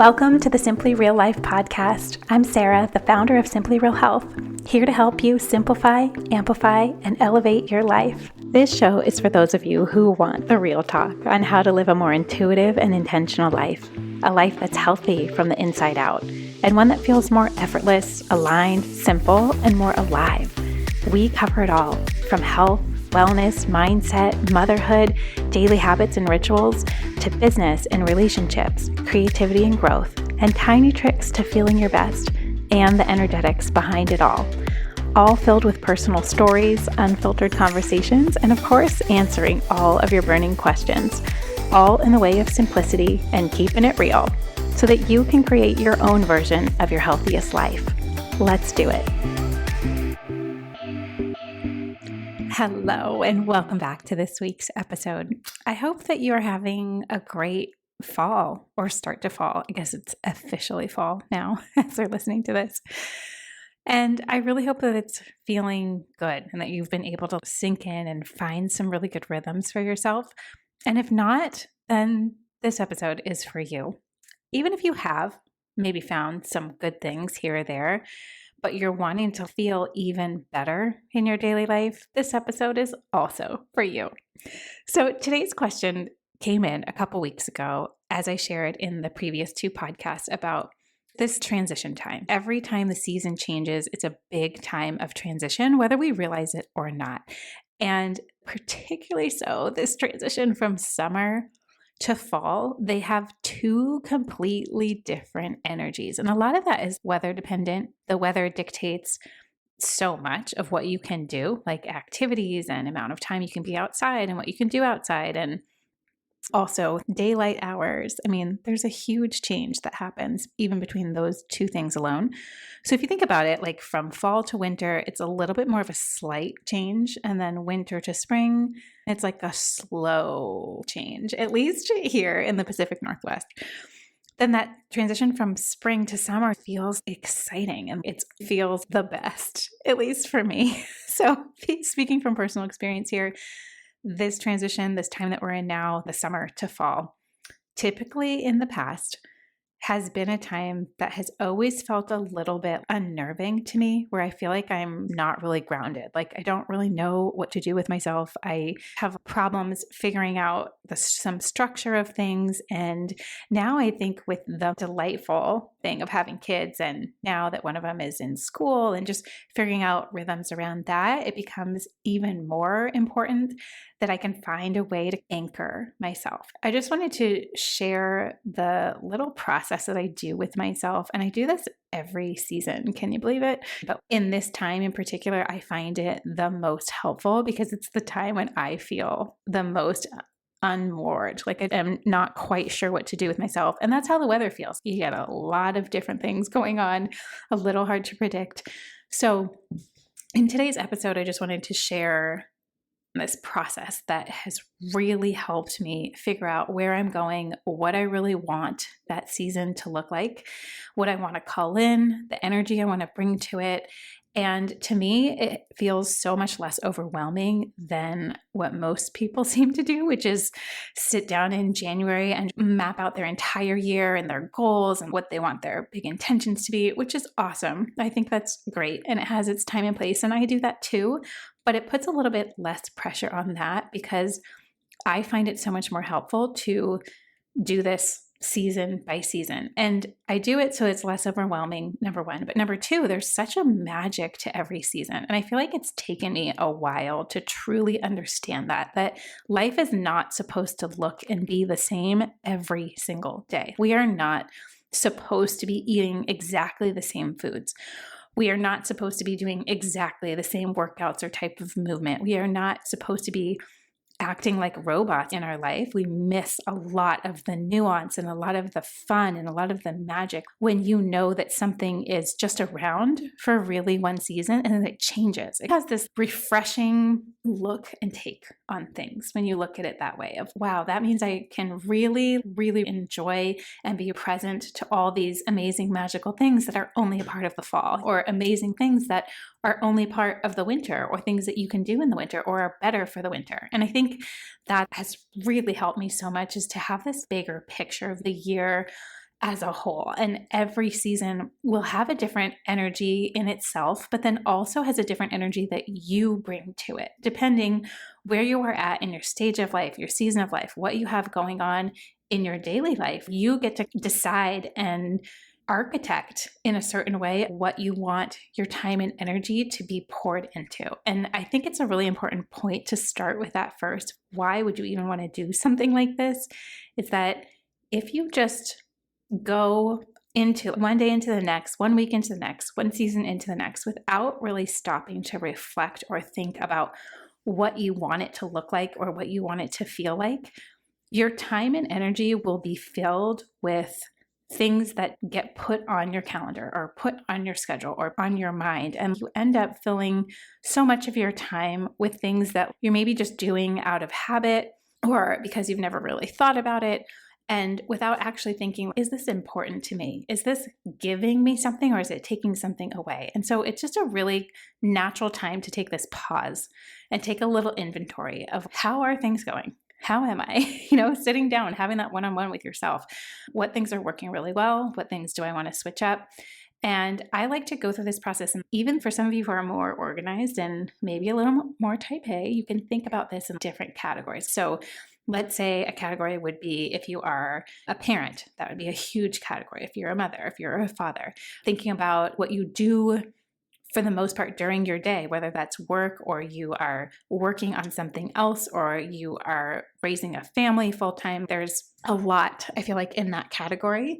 Welcome to the Simply Real Life podcast. I'm Sarah, the founder of Simply Real Health, here to help you simplify, amplify, and elevate your life. This show is for those of you who want the real talk on how to live a more intuitive and intentional life, a life that's healthy from the inside out, and one that feels more effortless, aligned, simple, and more alive. We cover it all, from health, wellness, mindset, motherhood, daily habits and rituals, to business and relationships, creativity and growth, and tiny tricks to feeling your best, and the energetics behind it all filled with personal stories, unfiltered conversations, and of course, answering all of your burning questions, all in the way of simplicity and keeping it real, so that you can create your own version of your healthiest life. Let's do it. Hello, and welcome back to this week's episode. I hope that you are having a great fall or start to fall. I guess it's officially fall now as we're listening to this. And I really hope that it's feeling good and that you've been able to sink in and find some really good rhythms for yourself. And if not, then this episode is for you. Even if you have maybe found some good things here or there, but you're wanting to feel even better in your daily life, this episode is also for you. So today's question came in a couple weeks ago as I shared in the previous two podcasts about this transition time. Every time the season changes, it's a big time of transition, whether we realize it or not. And particularly so, this transition from summer to fall, they have two completely different energies. And a lot of that is weather dependent. The weather dictates so much of what you can do, like activities and amount of time you can be outside and what you can do outside, and also daylight hours. I mean, there's a huge change that happens even between those two things alone. So if you think about it, like from fall to winter, it's a little bit more of a slight change. And then winter to spring, it's like a slow change, at least here in the Pacific Northwest. Then that transition from spring to summer feels exciting and it feels the best, at least for me. So speaking from personal experience here, this transition, this time that we're in now, the summer to fall, typically in the past has been a time that has always felt a little bit unnerving to me, where I feel like I'm not really grounded. Like I don't really know what to do with myself. I have problems figuring out some structure of things. And now I think with the delightful thing of having kids, and now that one of them is in school and just figuring out rhythms around that, it becomes even more important that I can find a way to anchor myself. I just wanted to share the little process that I do with myself. And I do this every season. Can you believe it? But in this time in particular, I find it the most helpful because it's the time when I feel the most unmoored, like I am not quite sure what to do with myself. And that's how the weather feels. You get a lot of different things going on, a little hard to predict. So in today's episode, I just wanted to share this process that has really helped me figure out where I'm going, what I really want that season to look like, what I want to call in, the energy I want to bring to it. And to me, it feels so much less overwhelming than what most people seem to do, which is sit down in January and map out their entire year and their goals and what they want their big intentions to be, which is awesome. I think that's great. And it has its time and place. And I do that too. But it puts a little bit less pressure on that because I find it so much more helpful to do this season by season. And I do it so it's less overwhelming, number one. But number two, there's such a magic to every season. And I feel like it's taken me a while to truly understand that life is not supposed to look and be the same every single day. We are not supposed to be eating exactly the same foods. We are not supposed to be doing exactly the same workouts or type of movement. We are not supposed to be acting like robots in our life. We miss a lot of the nuance and a lot of the fun and a lot of the magic when you know that something is just around for really one season and then it changes. It has this refreshing look and take on things when you look at it that way of, wow, that means I can really, really enjoy and be present to all these amazing magical things that are only a part of the fall, or amazing things that are only part of the winter, or things that you can do in the winter or are better for the winter. And I think that has really helped me so much, is to have this bigger picture of the year as a whole. And every season will have a different energy in itself, but then also has a different energy that you bring to it, depending where you are at in your stage of life, your season of life, what you have going on in your daily life. You get to decide and architect in a certain way what you want your time and energy to be poured into. And I think it's a really important point to start with that first. Why would you even want to do something like this? Is that if you just go into one day into the next, 1 week into the next, one season into the next, without really stopping to reflect or think about what you want it to look like or what you want it to feel like, your time and energy will be filled with things that get put on your calendar or put on your schedule or on your mind. And you end up filling so much of your time with things that you're maybe just doing out of habit or because you've never really thought about it. And without actually thinking, is this important to me? Is this giving me something or is it taking something away? And so it's just a really natural time to take this pause and take a little inventory of how are things going? How am I? Sitting down, having that one-on-one with yourself. What things are working really well? What things do I want to switch up? And I like to go through this process. And even for some of you who are more organized and maybe a little more type A, you can think about this in different categories. So let's say a category would be if you are a parent, that would be a huge category. If you're a mother, if you're a father, thinking about what you do for the most part during your day, whether that's work or you are working on something else or you are raising a family full-time. There's a lot, I feel like, in that category.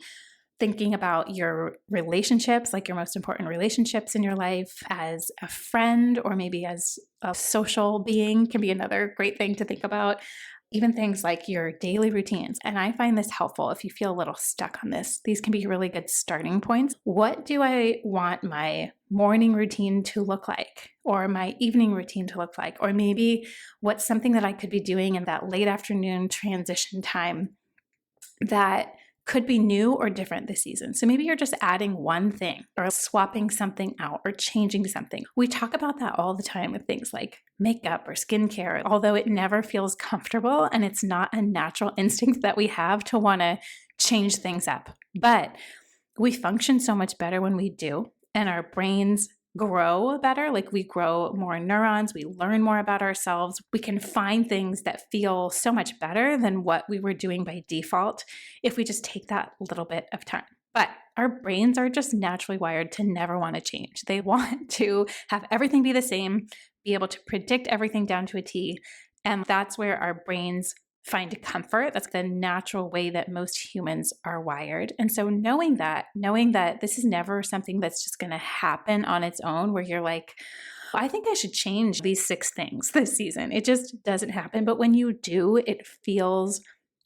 Thinking about your relationships, like your most important relationships in your life as a friend or maybe as a social being can be another great thing to think about. Even things like your daily routines. And I find this helpful if you feel a little stuck on this. These can be really good starting points. What do I want my morning routine to look like? Or my evening routine to look like? Or maybe what's something that I could be doing in that late afternoon transition time that could be new or different this season. So maybe you're just adding one thing or swapping something out or changing something. We talk about that all the time with things like makeup or skincare, although it never feels comfortable and it's not a natural instinct that we have to want to change things up. But we function so much better when we do, and our brains grow better. Like we grow more neurons, we learn more about ourselves. We can find things that feel so much better than what we were doing by default if we just take that little bit of time. But our brains are just naturally wired to never want to change. They want to have everything be the same, be able to predict everything down to a T. And that's where our brains find comfort. That's the natural way that most humans are wired. And so knowing that this is never something that's just going to happen on its own where you're like, I think I should change these 6 things this season. It just doesn't happen. But when you do, it feels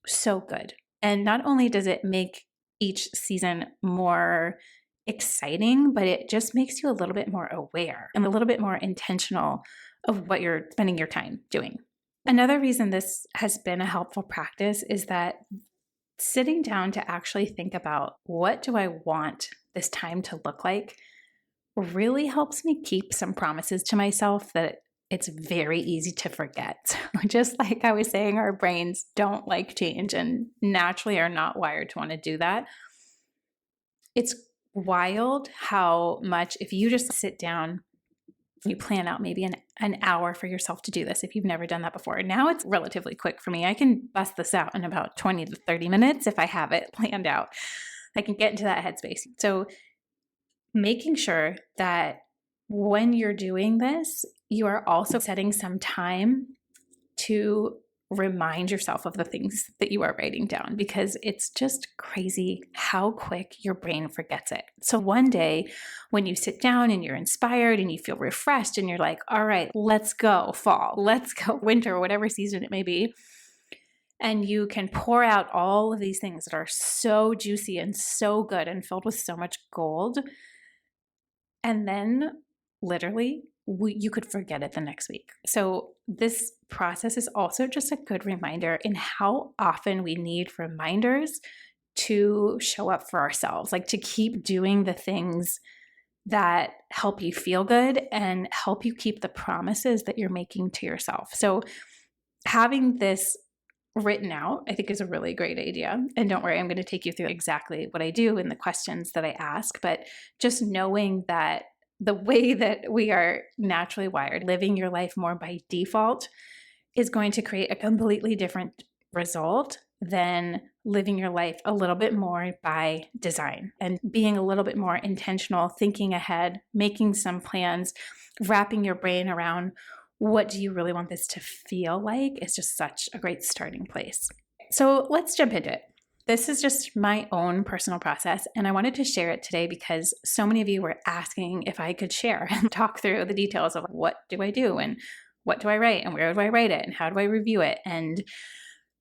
so good. And not only does it make each season more exciting, but it just makes you a little bit more aware and a little bit more intentional of what you're spending your time doing. Another reason this has been a helpful practice is that sitting down to actually think about what do I want this time to look like really helps me keep some promises to myself that it's very easy to forget. Just like I was saying, our brains don't like change and naturally are not wired to want to do that. It's wild how much, if you just sit down, you plan out maybe an hour for yourself to do this if you've never done that before. Now it's relatively quick for me. I can bust this out in about 20 to 30 minutes if I have it planned out. I can get into that headspace. So making sure that when you're doing this, you are also setting some time to remind yourself of the things that you are writing down, because it's just crazy how quick your brain forgets it. So one day when you sit down and you're inspired and you feel refreshed and you're like, all right, let's go fall, let's go winter, whatever season it may be. And you can pour out all of these things that are so juicy and so good and filled with so much gold. And then literally you could forget it the next week. So this process is also just a good reminder in how often we need reminders to show up for ourselves, like to keep doing the things that help you feel good and help you keep the promises that you're making to yourself. So having this written out, I think is a really great idea. And don't worry, I'm going to take you through exactly what I do and the questions that I ask. But just knowing that the way that we are naturally wired, living your life more by default, is going to create a completely different result than living your life a little bit more by design and being a little bit more intentional, thinking ahead, making some plans, wrapping your brain around what do you really want this to feel like is just such a great starting place. So let's jump into it. This is just my own personal process, and I wanted to share it today because so many of you were asking if I could share and talk through the details of what do I do and what do I write and where do I write it and how do I review it. And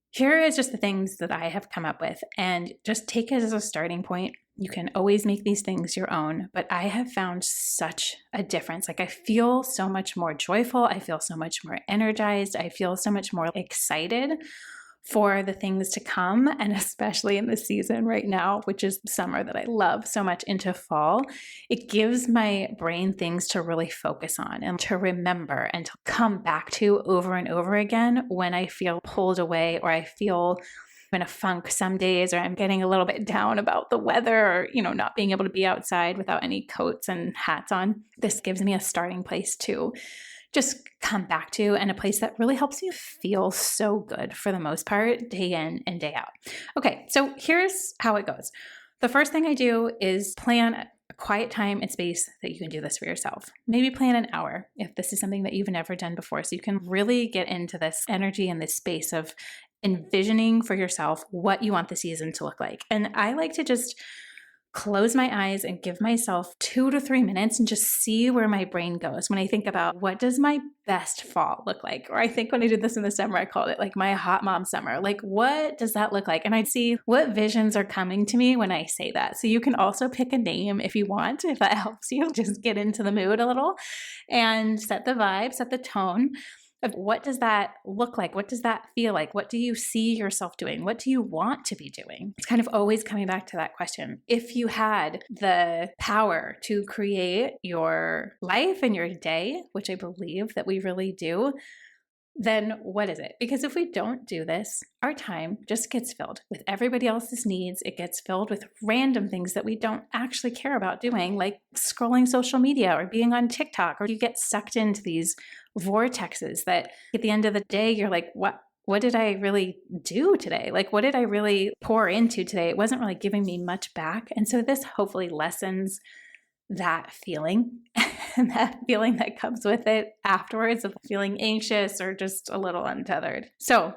here is just the things that I have come up with, and just take it as a starting point. You can always make these things your own, but I have found such a difference. Like I feel so much more joyful. I feel so much more energized. I feel so much more excited for the things to come, and especially in the season right now, which is summer that I love so much, into fall. It gives my brain things to really focus on and to remember and to come back to over and over again when I feel pulled away or I feel in a funk some days, or I'm getting a little bit down about the weather, or not being able to be outside without any coats and hats on. This gives me a starting place to just come back to, and a place that really helps you feel so good for the most part, day in and day out. Okay, so here's how it goes. The first thing I do is plan a quiet time and space that you can do this for yourself. Maybe plan an hour if this is something that you've never done before, so you can really get into this energy and this space of envisioning for yourself what you want the season to look like. And I like to just close my eyes and give myself 2 to 3 minutes and just see where my brain goes when I think about what does my best fall look like. Or I think when I did this in the summer, I called it like my hot mom summer. Like, what does that look like? And I'd see what visions are coming to me when I say that. So you can also pick a name if you want, if that helps you, just get into the mood a little and set the vibe, set the tone of what does that look like? What does that feel like? What do you see yourself doing? What do you want to be doing? It's kind of always coming back to that question. If you had the power to create your life and your day, which I believe that we really do, then what is it? Because if we don't do this, our time just gets filled with everybody else's needs. It gets filled with random things that we don't actually care about doing, like scrolling social media or being on TikTok, or you get sucked into these vortexes that at the end of the day, you're like, what did I really do today? Like, what did I really pour into today? It wasn't really giving me much back. And so this hopefully lessens that feeling and that feeling that comes with it afterwards of feeling anxious or just a little untethered. So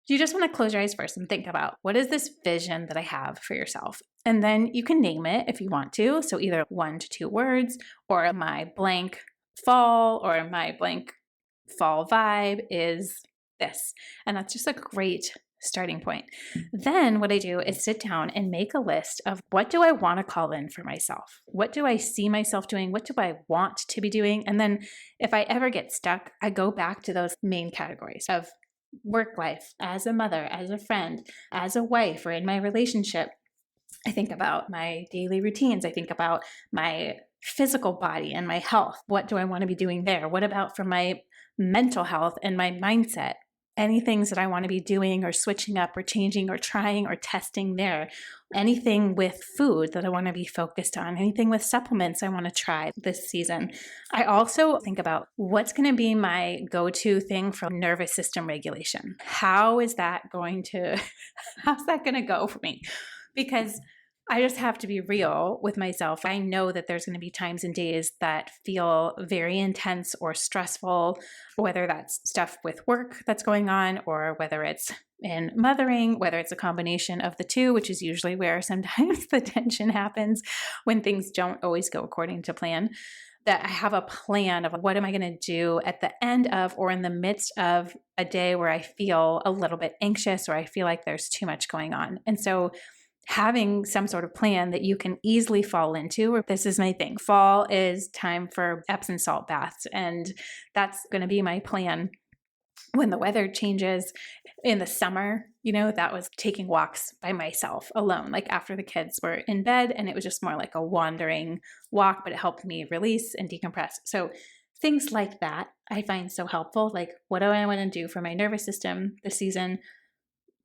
you just want to close your eyes first and think about, what is this vision that I have for yourself? And then you can name it if you want to. So either 1 to 2 words, or my blank fall, or my blank fall vibe is this. And that's just a great starting point. Then what I do is sit down and make a list of, what do I want to call in for myself? What do I see myself doing? What do I want to be doing? And then if I ever get stuck, I go back to those main categories of work life, as a mother, as a friend, as a wife, or in my relationship. I think about my daily routines. I think about my physical body and my health. What do I want to be doing there? What about for my mental health and my mindset? Any things that I want to be doing or switching up or changing or trying or testing there. Anything with food that I want to be focused on. Anything with supplements I want to try this season. I also think about, what's going to be my go-to thing for nervous system regulation. How's that going to go for me? Because I just have to be real with myself. I know that there's going to be times and days that feel very intense or stressful, whether that's stuff with work that's going on, or whether it's in mothering, whether it's a combination of the two, which is usually where sometimes the tension happens when things don't always go according to plan. That I have a plan of, what am I going to do at the end of or in the midst of a day where I feel a little bit anxious or I feel like there's too much going on. And so having some sort of plan that you can easily fall into, or this is my thing. Fall is time for Epsom salt baths. And that's going to be my plan when the weather changes. In the summer, that was taking walks by myself alone, like after the kids were in bed, and it was just more like a wandering walk, but it helped me release and decompress. So things like that I find so helpful. Like, what do I want to do for my nervous system this season?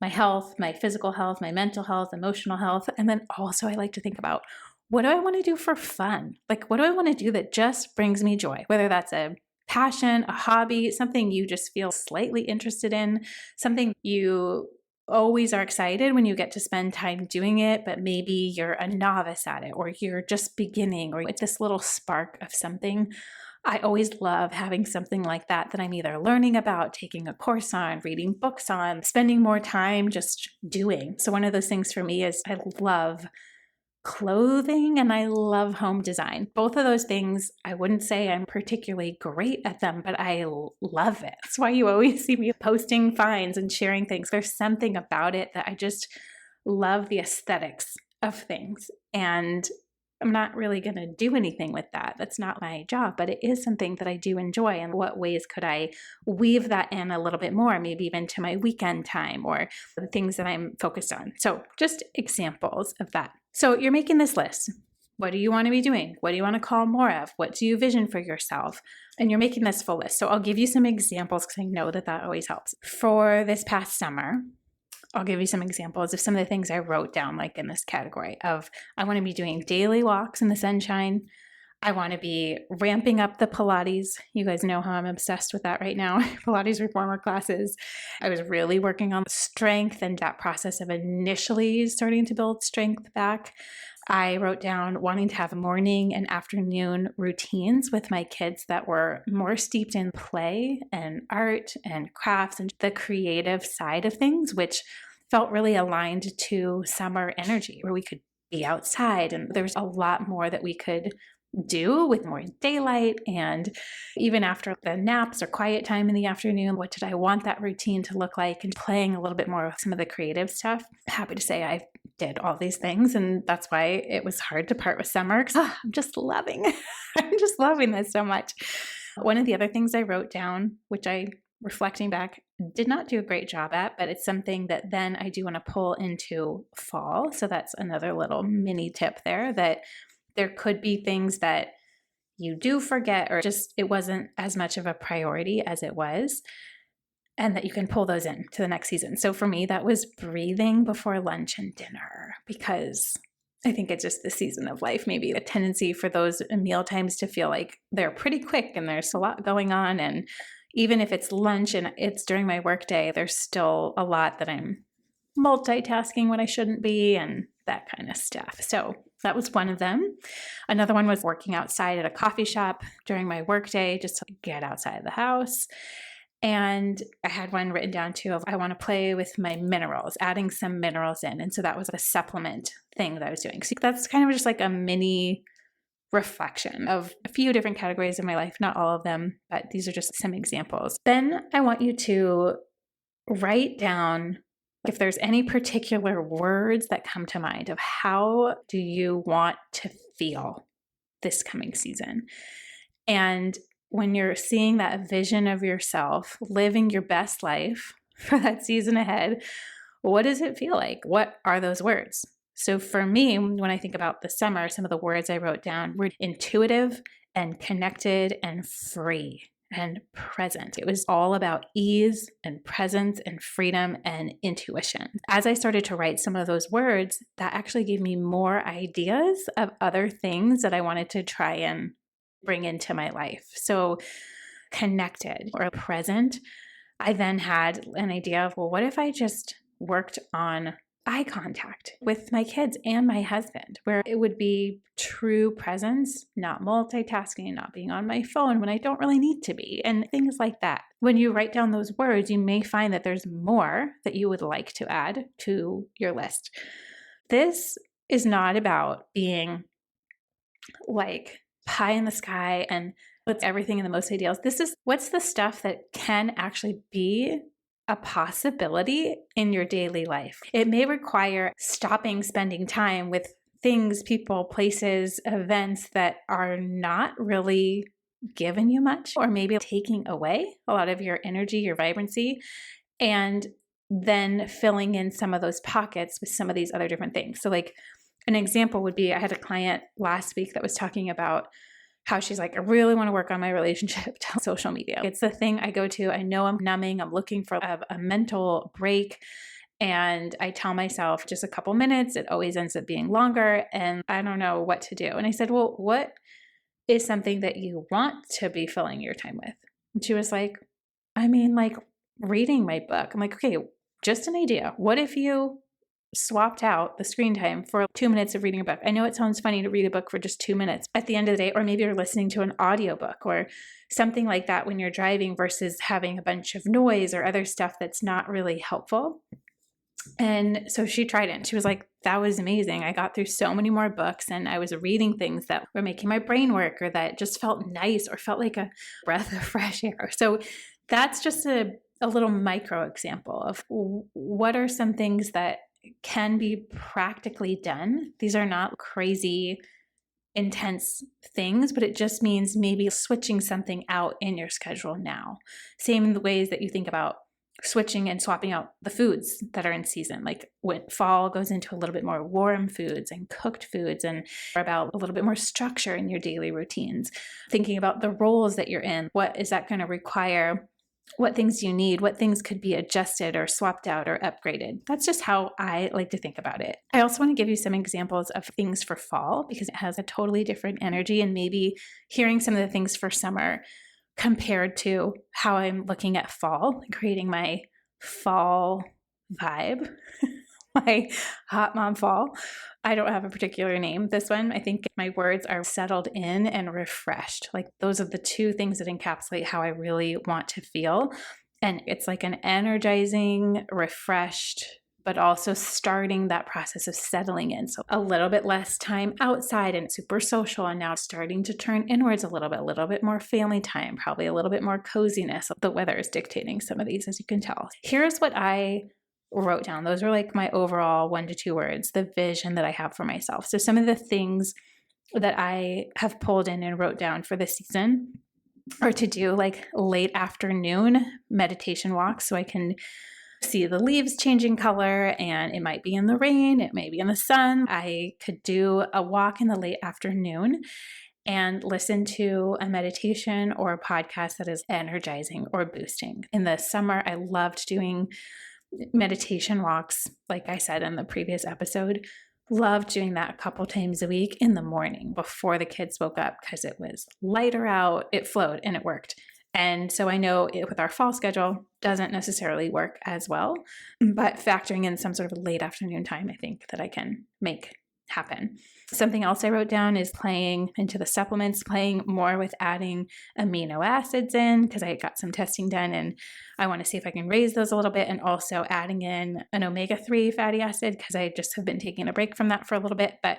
my health, my physical health, my mental health, emotional health. And then also I like to think about, what do I want to do for fun? Like, what do I want to do that just brings me joy? Whether that's a passion, a hobby, something you just feel slightly interested in, something you always are excited when you get to spend time doing it, but maybe you're a novice at it, or you're just beginning, or with this little spark of something. I always love having something like that I'm either learning about, taking a course on, reading books on, spending more time just doing. So one of those things for me is I love clothing and I love home design. Both of those things, I wouldn't say I'm particularly great at them, but I love it. That's why you always see me posting finds and sharing things. There's something about it that I just love the aesthetics of things. And I'm not really going to do anything with that. That's not my job, but it is something that I do enjoy. And what ways could I weave that in a little bit more, maybe even to my weekend time or the things that I'm focused on? So just examples of that. So you're making this list. What do you want to be doing? What do you want to call more of? What do you vision for yourself? And you're making this full list. So I'll give you some examples because I know that always helps. For this past summer, I'll give you some examples of some of the things I wrote down, like in this category of I want to be doing daily walks in the sunshine. I want to be ramping up the Pilates. You guys know how I'm obsessed with that right now. Pilates reformer classes. I was really working on strength and that process of initially starting to build strength back. I wrote down wanting to have morning and afternoon routines with my kids that were more steeped in play and art and crafts and the creative side of things, which felt really aligned to summer energy where we could be outside and there's a lot more that we could do with more daylight. And even after the naps or quiet time in the afternoon, what did I want that routine to look like? And playing a little bit more with some of the creative stuff. Happy to say I did all these things. And that's why it was hard to part with summer because I'm just loving this so much. One of the other things I wrote down, which I, reflecting back, did not do a great job at, but it's something that then I do want to pull into fall. So that's another little mini tip there, that there could be things that you do forget or just it wasn't as much of a priority as it was, and that you can pull those in to the next season. So for me, that was breathing before lunch and dinner, because I think it's just the season of life, maybe a tendency for those meal times to feel like they're pretty quick and there's a lot going on. And even if it's lunch and it's during my workday, there's still a lot that I'm multitasking when I shouldn't be and that kind of stuff. So that was one of them. Another one was working outside at a coffee shop during my workday, just to get outside of the house. And I had one written down too of I want to play with my minerals, adding some minerals in. And so that was a supplement thing that I was doing. So that's kind of just like a mini reflection of a few different categories of my life, not all of them, but these are just some examples. Then I want you to write down if there's any particular words that come to mind of how do you want to feel this coming season. And when you're seeing that vision of yourself living your best life for that season ahead, what does it feel like? What are those words? So for me, when I think about the summer, some of the words I wrote down were intuitive and connected and free and present. It was all about ease and presence and freedom and intuition. As I started to write some of those words, that actually gave me more ideas of other things that I wanted to try and bring into my life. So connected or present, I then had an idea of, well, what if I just worked on eye contact with my kids and my husband, where it would be true presence, not multitasking, not being on my phone when I don't really need to be, and things like that. When you write down those words, you may find that there's more that you would like to add to your list. This is not about being like pie in the sky and what's everything in the most ideals. This is what's the stuff that can actually be a possibility in your daily life. It may require stopping spending time with things, people, places, events that are not really giving you much, or maybe taking away a lot of your energy, your vibrancy, and then filling in some of those pockets with some of these other different things. So like an example would be, I had a client last week that was talking about how she's like, I really want to work on my relationship to social media. It's the thing I go to. I know I'm numbing. I'm looking for a mental break. And I tell myself just a couple minutes, it always ends up being longer, and I don't know what to do. And I said, well, what is something that you want to be filling your time with? And she was like, I mean, like reading my book. I'm like, okay, just an idea. What if you swapped out the screen time for 2 minutes of reading a book? I know it sounds funny to read a book for just 2 minutes at the end of the day, or maybe you're listening to an audiobook or something like that when you're driving versus having a bunch of noise or other stuff that's not really helpful. And so she tried it and she was like, that was amazing. I got through so many more books and I was reading things that were making my brain work or that just felt nice or felt like a breath of fresh air. So that's just a little micro example of what are some things that can be practically done. These are not crazy, intense things, but it just means maybe switching something out in your schedule now. Same in the ways that you think about switching and swapping out the foods that are in season. Like when fall goes into a little bit more warm foods and cooked foods, and about a little bit more structure in your daily routines. Thinking about the roles that you're in. What is that going to require? What things do you need? What things could be adjusted or swapped out or upgraded? That's just how I like to think about it. I also want to give you some examples of things for fall because it has a totally different energy, and maybe hearing some of the things for summer compared to how I'm looking at fall, creating my fall vibe, my hot mom fall. I don't have a particular name. This one, I think my words are settled in and refreshed. Like those are the two things that encapsulate how I really want to feel. And it's like an energizing, refreshed, but also starting that process of settling in. So a little bit less time outside and super social, and now starting to turn inwards a little bit more family time, probably a little bit more coziness. The weather is dictating some of these, as you can tell. Here's what I wrote down. Those are like my overall 1 to 2 words, the vision that I have for myself. So some of the things that I have pulled in and wrote down for this season are to do like late afternoon meditation walks so I can see the leaves changing color, and it might be in the rain, it may be in the sun. I could do a walk in the late afternoon and listen to a meditation or a podcast that is energizing or boosting. In the summer, I loved doing meditation walks, like I said in the previous episode. Loved doing that a couple times a week in the morning before the kids woke up because it was lighter out, it flowed, and it worked. And so I know it, with our fall schedule, doesn't necessarily work as well, but factoring in some sort of late afternoon time, I think that I can make happen. Something else I wrote down is playing into the supplements, playing more with adding amino acids in, because I got some testing done and I want to see if I can raise those a little bit, and also adding in an omega-3 fatty acid because I just have been taking a break from that for a little bit, but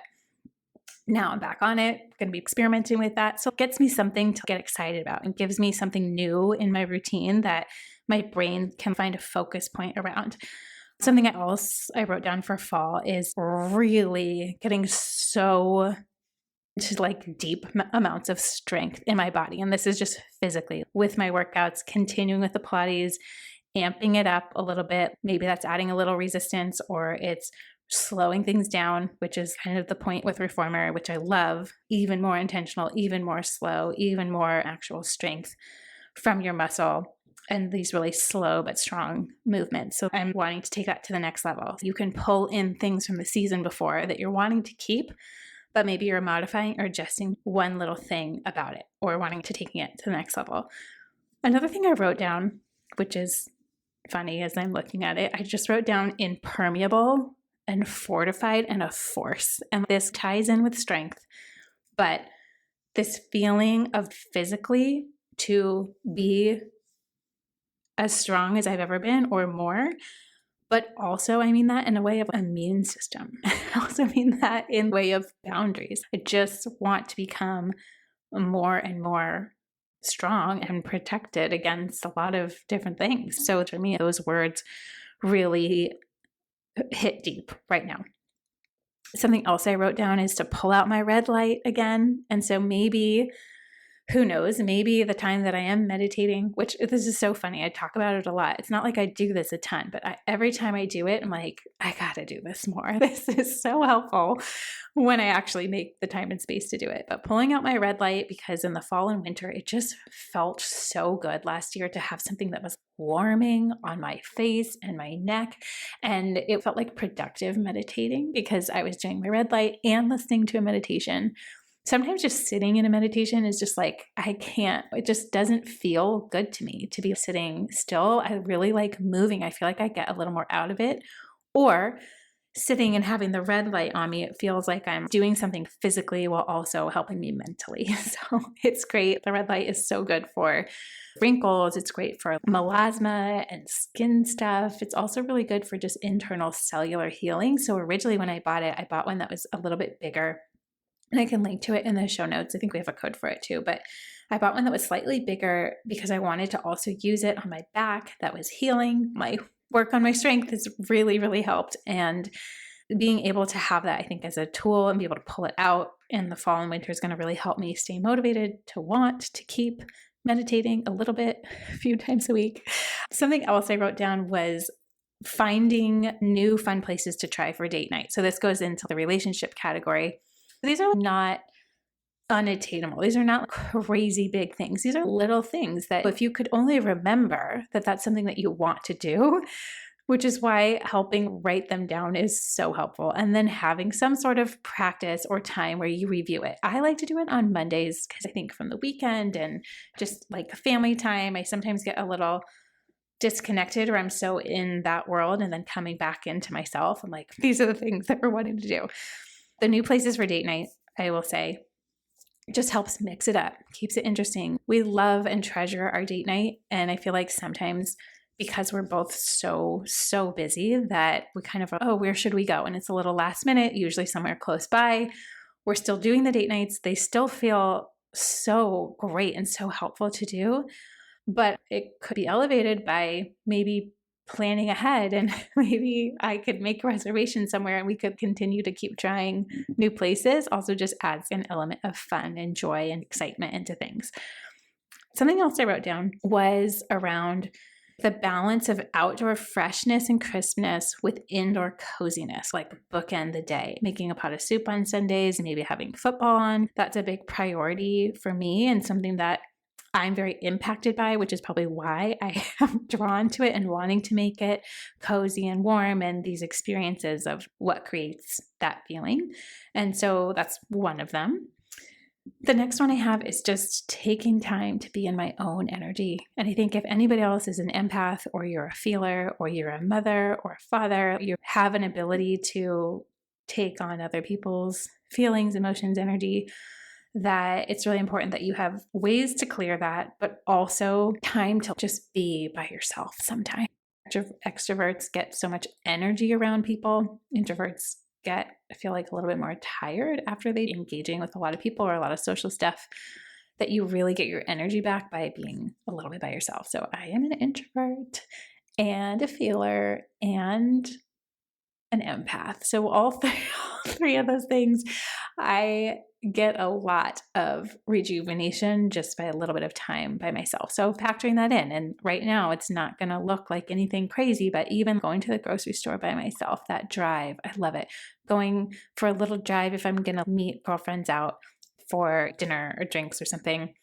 now I'm back on it, going to be experimenting with that. So it gets me something to get excited about and gives me something new in my routine that my brain can find a focus point around. Something else I wrote down for fall is really getting so to like deep amounts of strength in my body. And this is just physically with my workouts, continuing with the Pilates, amping it up a little bit. Maybe that's adding a little resistance, or it's slowing things down, which is kind of the point with Reformer, which I love. Even more intentional, even more slow, even more actual strength from your muscle, and these really slow but strong movements. So I'm wanting to take that to the next level. You can pull in things from the season before that you're wanting to keep, but maybe you're modifying or adjusting one little thing about it, or wanting to taking it to the next level. Another thing I wrote down, which is funny as I'm looking at it, I just wrote down impermeable and fortified and a force. And this ties in with strength, but this feeling of physically to be as strong as I've ever been or more, but also I mean that in a way of immune system. I also mean that in way of boundaries. I just want to become more and more strong and protected against a lot of different things. So for me, those words really hit deep right now. Something else I wrote down is to pull out my red light again. And so maybe who knows, maybe the time that I am meditating, which this is so funny. I talk about it a lot. It's not like I do this a ton, but every time I do it, I'm like, I got to do this more. This is so helpful when I actually make the time and space to do it. But pulling out my red light, because in the fall and winter, it just felt so good last year to have something that was warming on my face and my neck. And it felt like productive meditating because I was doing my red light and listening to a meditation. Sometimes just sitting in a meditation is just like, I can't, it just doesn't feel good to me to be sitting still. I really like moving. I feel like I get a little more out of it. Or sitting and having the red light on me, it feels like I'm doing something physically while also helping me mentally. So it's great. The red light is so good for wrinkles. It's great for melasma and skin stuff. It's also really good for just internal cellular healing. So originally when I bought it, I bought one that was a little bit bigger. And I can link to it in the show notes. I think we have a code for it too. But I bought one that was slightly bigger because I wanted to also use it on my back. That was healing. My work on my strength has really, really helped. And being able to have that, I think, as a tool and be able to pull it out in the fall and winter is going to really help me stay motivated to want to keep meditating a little bit, a few times a week. Something else I wrote down was finding new fun places to try for date night. So this goes into the relationship category. These are not unattainable. These are not crazy big things. These are little things that if you could only remember that that's something that you want to do, which is why helping write them down is so helpful. And then having some sort of practice or time where you review it. I like to do it on Mondays because I think from the weekend and just like family time, I sometimes get a little disconnected or I'm so in that world and then coming back into myself. I'm like, these are the things that we're wanting to do. The new places for date night, I will say, just helps mix it up, keeps it interesting. We love and treasure our date night. And I feel like sometimes because we're both so busy that we kind of, oh, where should we go? And it's a little last minute, usually somewhere close by. We're still doing the date nights. They still feel so great and so helpful to do. But it could be elevated by maybe planning ahead and maybe I could make a reservation somewhere and we could continue to keep trying new places. Also just adds an element of fun and joy and excitement into things. Something else I wrote down was around the balance of outdoor freshness and crispness with indoor coziness, like bookend the day, making a pot of soup on Sundays, maybe having football on. That's a big priority for me and something that I'm very impacted by, which is probably why I am drawn to it and wanting to make it cozy and warm and these experiences of what creates that feeling. And so that's one of them. The next one I have is just taking time to be in my own energy. And I think if anybody else is an empath or you're a feeler or you're a mother or a father, you have an ability to take on other people's feelings, emotions, energy, that it's really important that you have ways to clear that, but also time to just be by yourself sometimes. Extroverts get so much energy around people. Introverts I feel like a little bit more tired after they engaging with a lot of people or a lot of social stuff, that you really get your energy back by being a little bit by yourself. So I am an introvert and a feeler and an empath. So all three of those things, I get a lot of rejuvenation just by a little bit of time by myself. So factoring that in, and right now it's not going to look like anything crazy, but even going to the grocery store by myself, that drive, I love it. Going for a little drive if I'm going to meet girlfriends out for dinner or drinks or something,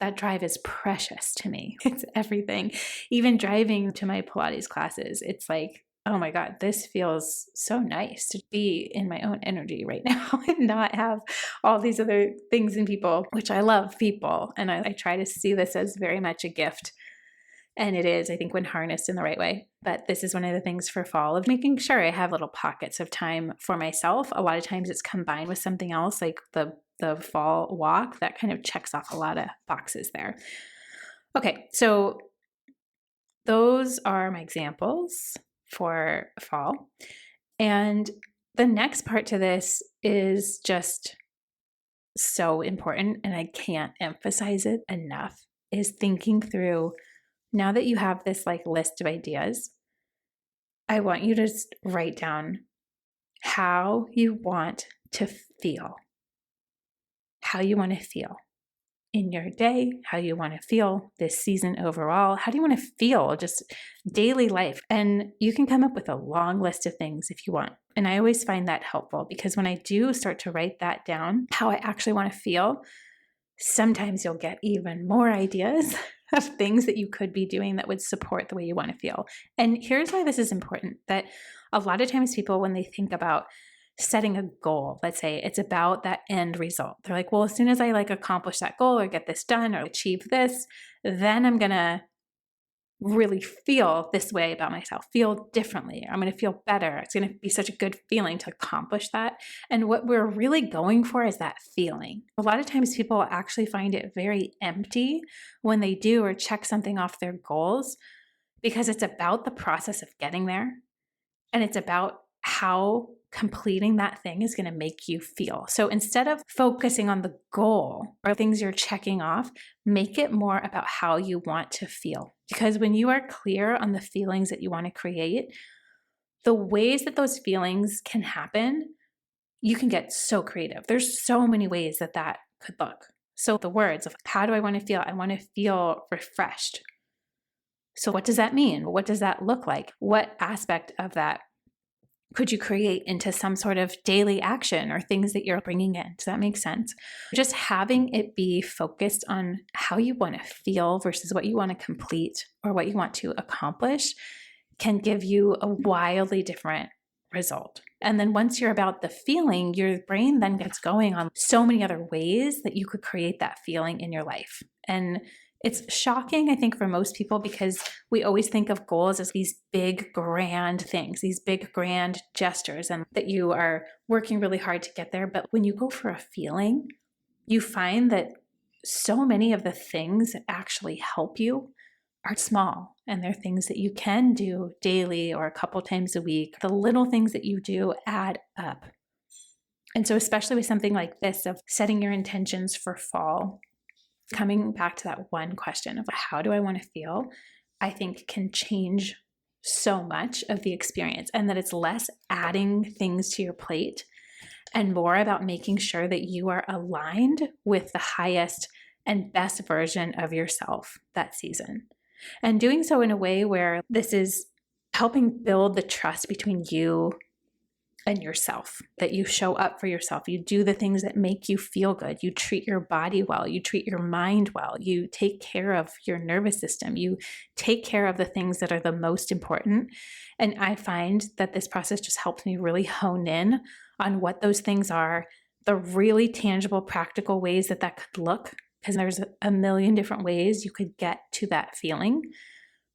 that drive is precious to me. It's everything. Even driving to my Pilates classes, it's like, oh my God, this feels so nice to be in my own energy right now and not have all these other things in people, which I love people. And I try to see this as very much a gift. And it is, I think, when harnessed in the right way. But this is one of the things for fall of making sure I have little pockets of time for myself. A lot of times it's combined with something else, like the fall walk that kind of checks off a lot of boxes there. Okay, so those are my examples for fall. And the next part to this is just so important, and I can't emphasize it enough, is thinking through, now that you have this like list of ideas, I want you to just write down how you want to feel. How you want to feel in your day, how you want to feel this season overall. How do you want to feel just daily life? And you can come up with a long list of things if you want. And I always find that helpful because when I do start to write that down, how I actually want to feel, sometimes you'll get even more ideas of things that you could be doing that would support the way you want to feel. And here's why this is important, that a lot of times people, when they think about setting a goal, let's say it's about that end result, they're like, well, as soon as I accomplish that goal or get this done or achieve this, then I'm going to really feel this way about myself, feel differently. I'm going to feel better. It's going to be such a good feeling to accomplish that. And what we're really going for is that feeling. A lot of times people actually find it very empty when they do or check something off their goals because it's about the process of getting there. And it's about how completing that thing is going to make you feel. So instead of focusing on the goal or things you're checking off, make it more about how you want to feel. Because when you are clear on the feelings that you want to create, the ways that those feelings can happen, you can get so creative. There's so many ways that that could look. So the words of how do I want to feel? I want to feel refreshed. So what does that mean? What does that look like? What aspect of that could you create into some sort of daily action or things that you're bringing in? Does that make sense? Just having it be focused on how you want to feel versus what you want to complete or what you want to accomplish can give you a wildly different result. And then once you're about the feeling, your brain then gets going on so many other ways that you could create that feeling in your life. And it's shocking, I think, for most people because we always think of goals as these big, grand things, these big, grand gestures, and that you are working really hard to get there. But when you go for a feeling, you find that so many of the things that actually help you are small, and they're things that you can do daily or a couple times a week. The little things that you do add up. And so especially with something like this of setting your intentions for fall, coming back to that one question of how do I want to feel, I think can change so much of the experience, and that it's less adding things to your plate and more about making sure that you are aligned with the highest and best version of yourself that season. And doing so in a way where this is helping build the trust between you and yourself, that you show up for yourself. You do the things that make you feel good. You treat your body well. You treat your mind well. You take care of your nervous system. You take care of the things that are the most important. And I find that this process just helps me really hone in on what those things are, the really tangible, practical ways that that could look, because there's a million different ways you could get to that feeling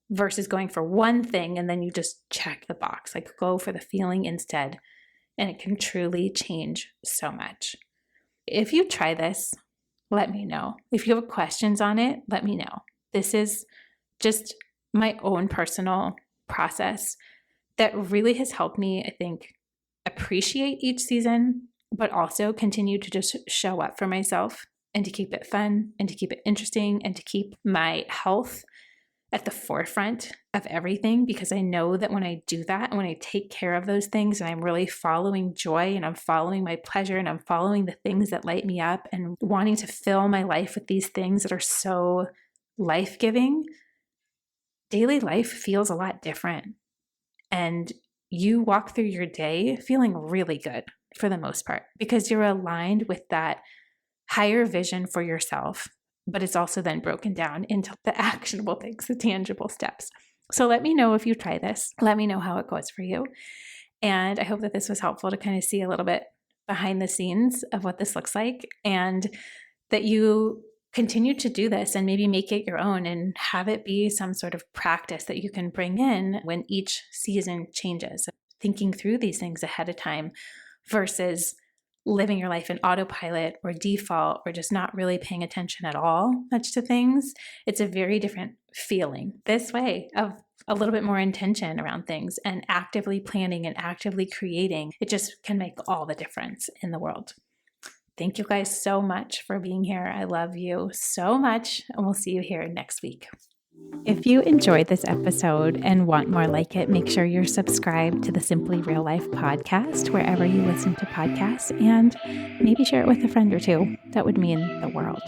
versus going for one thing and then you just check the box. Go for the feeling instead. And it can truly change so much. If you try this, let me know. If you have questions on it, let me know. This is just my own personal process that really has helped me, I think, appreciate each season, but also continue to just show up for myself and to keep it fun and to keep it interesting and to keep my health at the forefront of everything, because I know that when I do that and when I take care of those things and I'm really following joy and I'm following my pleasure and I'm following the things that light me up and wanting to fill my life with these things that are so life-giving, daily life feels a lot different. And you walk through your day feeling really good for the most part because you're aligned with that higher vision for yourself. But it's also then broken down into the actionable things, the tangible steps. So let me know if you try this. Let me know how it goes for you. And I hope that this was helpful to kind of see a little bit behind the scenes of what this looks like, and that you continue to do this and maybe make it your own and have it be some sort of practice that you can bring in when each season changes. Thinking through these things ahead of time versus living your life in autopilot or default or just not really paying attention at all much to things. It's a very different feeling this way of a little bit more intention around things and actively planning and actively creating. It just can make all the difference in the world. Thank you guys so much for being here. I love you so much, and we'll see you here next week. If you enjoyed this episode and want more like it, make sure you're subscribed to the Simply Real Life podcast wherever you listen to podcasts, and maybe share it with a friend or two. That would mean the world.